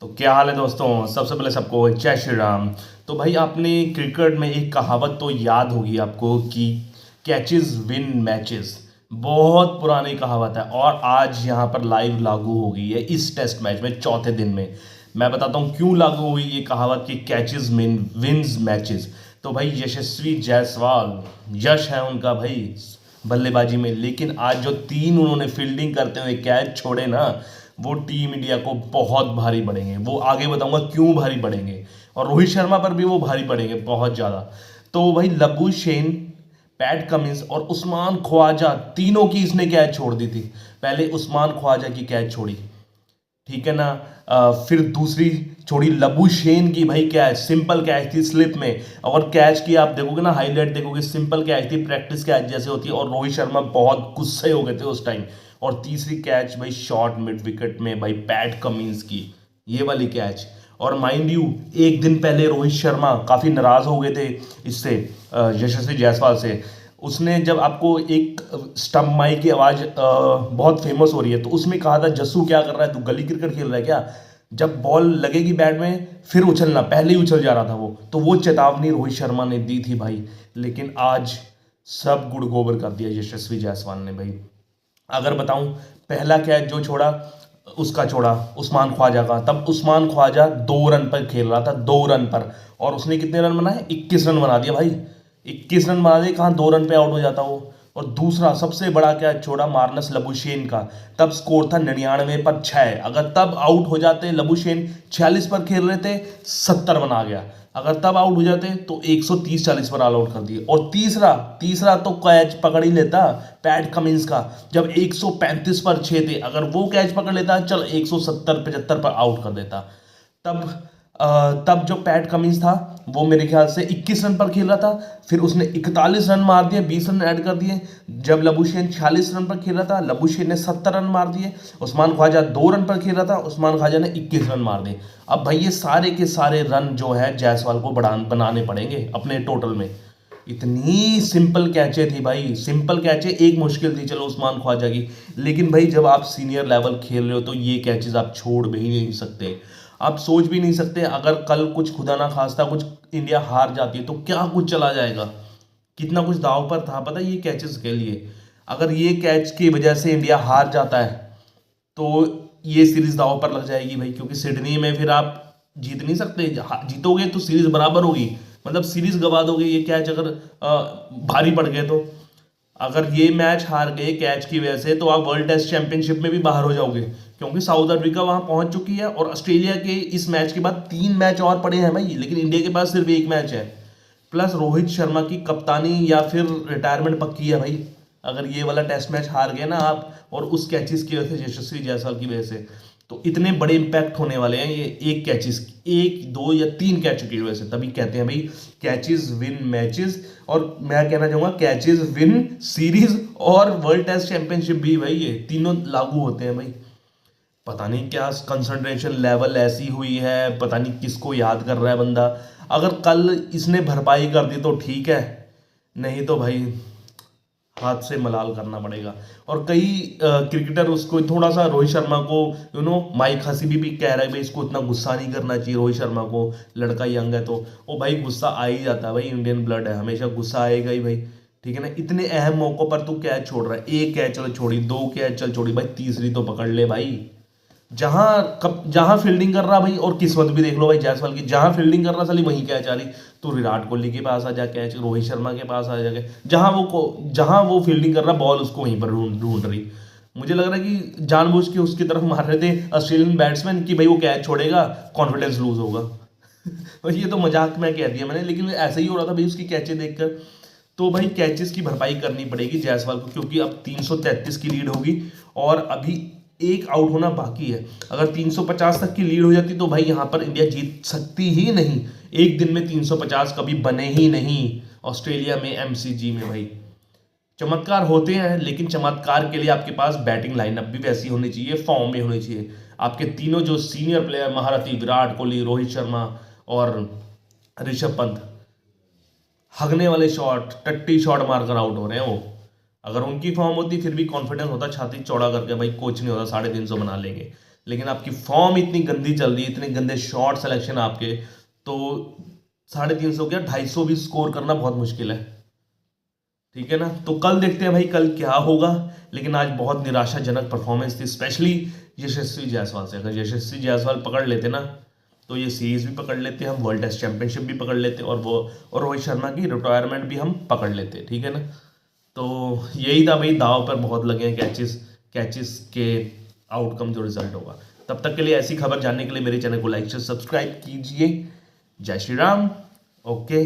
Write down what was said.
तो क्या हाल है दोस्तों। सबसे पहले सबको जय श्री राम। तो भाई आपने क्रिकेट में एक कहावत तो याद होगी आपको कि कैचेस विन मैचेस। बहुत पुरानी कहावत है और आज यहाँ पर लाइव लागू हो गई है इस टेस्ट मैच में चौथे दिन में। मैं बताता हूँ क्यों लागू हुई ये कहावत कि कैचेस विन्स मैचेस। तो भाई यशस्वी जायसवाल यश है उनका भाई बल्लेबाजी में, लेकिन आज जो तीन उन्होंने फील्डिंग करते हुए कैच छोड़े ना, वो टीम इंडिया को बहुत भारी पड़ेंगे। वो आगे बताऊंगा क्यों भारी पड़ेंगे, और रोहित शर्मा पर भी वो भारी पड़ेंगे बहुत ज़्यादा। तो भाई लबुशेन, पैट कमिंस और उस्मान ख्वाजा, तीनों की इसने कैच छोड़ दी थी। पहले उस्मान ख्वाजा की कैच छोड़ी, ठीक है ना। फिर दूसरी छोड़ी लबुशेन की, भाई कैच सिंपल कैच थी स्लिप में, और कैच की आप देखोगे ना, हाईलाइट देखोगे, सिंपल कैच थी, प्रैक्टिस कैच जैसे होती है, और रोहित शर्मा बहुत गुस्से हो गए थे उस टाइम। और तीसरी कैच भाई शॉर्ट मिड विकेट में भाई पैट कमिंस की, ये वाली कैच। और माइंड यू, एक दिन पहले रोहित शर्मा काफी नाराज हो गए थे इससे, यशस्वी जायसवाल से। उसने जब आपको एक स्टम्प माई की आवाज बहुत फेमस हो रही है, तो उसमें कहा था जस्सू क्या कर रहा है, तू गली क्रिकेट खेल रहा है क्या, जब बॉल लगेगी बैट में फिर उछलना, पहले ही उछल जा रहा था वो। तो वो चेतावनी रोहित शर्मा ने दी थी भाई। लेकिन आज सब गुड़ गोबर कर दिया यशस्वी जायसवाल ने भाई। अगर बताऊं, पहला कैच जो छोड़ा उसका छोड़ा उस्मान ख्वाजा का, तब उस्मान ख्वाजा 2 रन पर खेल रहा था, 2 रन पर, और उसने कितने रन बनाए, 21 रन बना दिया भाई। 21 रन बना दिए, कहाँ 2 रन पे आउट हो जाता वो। और दूसरा सबसे बड़ा कैच छोड़ा मार्नस लबुशेन का, तब स्कोर था 99 पर 6। अगर तब आउट हो जाते, लबुशेन 46 पर खेल रहे थे, 70 बना गया। अगर तब आउट हो जाते तो 130-40 पर ऑल आउट कर दिए। और तीसरा तीसरा तो कैच पकड़ ही लेता पैट कमिंस का, जब 135 पर 6 थे, अगर वो कैच पकड़ लेता चल 170-75 पर आउट कर देता। तब तब जो पैट कमिंस था वो मेरे ख्याल से 21 रन पर खेल रहा था, फिर उसने 41 रन मार दिए, 20 रन ऐड कर दिए। जब लबुशेन 46 रन पर खेल रहा था, लबुशेन ने 70 रन मार दिए। उस्मान ख्वाजा 2 रन पर खेल रहा था, उस्मान ख्वाजा ने 21 रन मार दिए। अब भाई ये सारे के सारे रन जो है जायसवाल को बनाने पड़ेंगे अपने टोटल में। इतनी सिंपल कैचे थी भाई, सिंपल कैचे, एक मुश्किल थी चलो उस्मान ख्वाजा की, लेकिन भाई जब आप सीनियर लेवल खेल रहे हो तो ये कैचेस आप छोड़ भी नहीं सकते। आप सोच भी नहीं सकते अगर कल कुछ खुदा ना खास्ता कुछ इंडिया हार जाती है तो क्या कुछ चला जाएगा, कितना कुछ दाव पर था पता है ये कैचेस के लिए। अगर ये कैच की वजह से इंडिया हार जाता है तो ये सीरीज दाव पर लग जाएगी भाई, क्योंकि सिडनी में फिर आप जीत नहीं सकते। जीतोगे तो सीरीज बराबर होगी, मतलब सीरीज गवा दोगे ये कैच अगर भारी पड़ गए तो। अगर ये मैच हार गए कैच की वजह से तो आप वर्ल्ड टेस्ट चैंपियनशिप में भी बाहर हो जाओगे, क्योंकि साउथ अफ्रीका वहां पहुंच चुकी है, और ऑस्ट्रेलिया के इस मैच के बाद 3 मैच और पड़े हैं भाई, लेकिन इंडिया के पास सिर्फ एक मैच है। प्लस रोहित शर्मा की कप्तानी या फिर रिटायरमेंट पक्की है भाई, अगर ये वाला टेस्ट मैच हार गए ना आप, और उस कैचेस की वजह से, यशस्वी जायसवाल की वजह से, तो इतने बड़े इंपैक्ट होने वाले हैं ये एक कैचेस, 1 2 या 3 कैच की वजह से। तभी कहते हैं भाई कैचेस विन मैचेस, और मैं कहना चाहूंगा कैचेस विन सीरीज और वर्ल्ड टेस्ट चैंपियनशिप भी भाई, ये तीनों लागू होते हैं भाई। पता नहीं क्या कंसंट्रेशन लेवल ऐसी हुई है, पता नहीं किसको याद कर रहा है बंदा। अगर कल इसने भरपाई कर दी तो ठीक है, नहीं तो भाई हाथ से मलाल करना पड़ेगा। और कई क्रिकेटर उसको थोड़ा सा, रोहित शर्मा को, माइक हसीबी भी कह रहा है भाई इसको इतना गुस्सा नहीं करना चाहिए रोहित शर्मा को, लड़का यंग है तो। ओ भाई गुस्सा आ ही जाता है भाई, इंडियन ब्लड है, हमेशा गुस्सा आएगा ही भाई, ठीक है ना। इतने अहम मौकों पर तू कैच छोड़ रहा है, एक कैच चल छोड़ी, 2 कैच चल छोड़ी भाई, तीसरी तो पकड़ ले भाई। जहां फील्डिंग कर रहा भाई, और किस्मत भी देख लो भाई जायसवाल की, जहां फील्डिंग कर रहा साली वहीं कैच आ रही। तो विराट कोहली के पास आ जा कैच, रोहित शर्मा के पास आ जाके, जहां वो फील्डिंग कर रहा बॉल उसको वहीं पर ढूंढ ढूंढ रही। मुझे लग रहा है कि जानबूझ के उसकी तरफ मार रहे थे ऑस्ट्रेलियन बैट्समैन कि भाई वो कैच छोड़ेगा कॉन्फिडेंस लूज होगा। और ये तो मजाक में कह दिया मैंने, लेकिन ऐसा ही हो रहा था भाई उसकी कैचे देखकर। तो भाई कैचेस की भरपाई करनी पड़ेगी जायसवाल को, क्योंकि अब 333 की लीड होगी, और अभी एक आउट होना बाकी है। अगर 350 तक की लीड हो जाती तो भाई यहाँ पर इंडिया जीत सकती ही नहीं। एक दिन में 350 कभी बने ही नहीं ऑस्ट्रेलिया में, एमसीजी में भाई। चमत्कार होते हैं, लेकिन चमत्कार के लिए आपके पास बैटिंग लाइनअप भी वैसी होनी चाहिए, फॉर्म में होनी चाहिए। आपके तीनों जो सीनियर प्लेयर महारथी, विराट कोहली, रोहित शर्मा और ऋषभ पंत, हगने वाले शॉट, टट्टी शॉट मारकर आउट हो रहे हैं वो। अगर उनकी फॉर्म होती फिर भी कॉन्फिडेंस होता छाती चौड़ा करके भाई, कोच नहीं होता, 350 बना लेंगे। लेकिन आपकी फॉर्म इतनी गंदी चल रही है, इतने गंदे शॉट सिलेक्शन आपके, तो 350 क्या 250 भी स्कोर करना बहुत मुश्किल है। ठीक है ना, तो कल देखते हैं भाई कल क्या होगा। लेकिन आज बहुत निराशाजनक परफॉर्मेंस थी, स्पेशली यशस्वी जायसवाल से। अगर यशस्वी जायसवाल पकड़ लेते ना तो ये सीरीज भी पकड़ लेते, हम वर्ल्ड टेस्ट चैंपियनशिप भी पकड़ लेते, और रोहित शर्मा की रिटायरमेंट भी हम पकड़ लेते। ठीक है ना, तो यही था भाई, दाव पर बहुत लगे हैं कैचेस, कैचेस के आउटकम जो रिजल्ट होगा। तब तक के लिए ऐसी खबर जानने के लिए मेरे चैनल को लाइक से सब्सक्राइब कीजिए। जय श्री राम। ओके।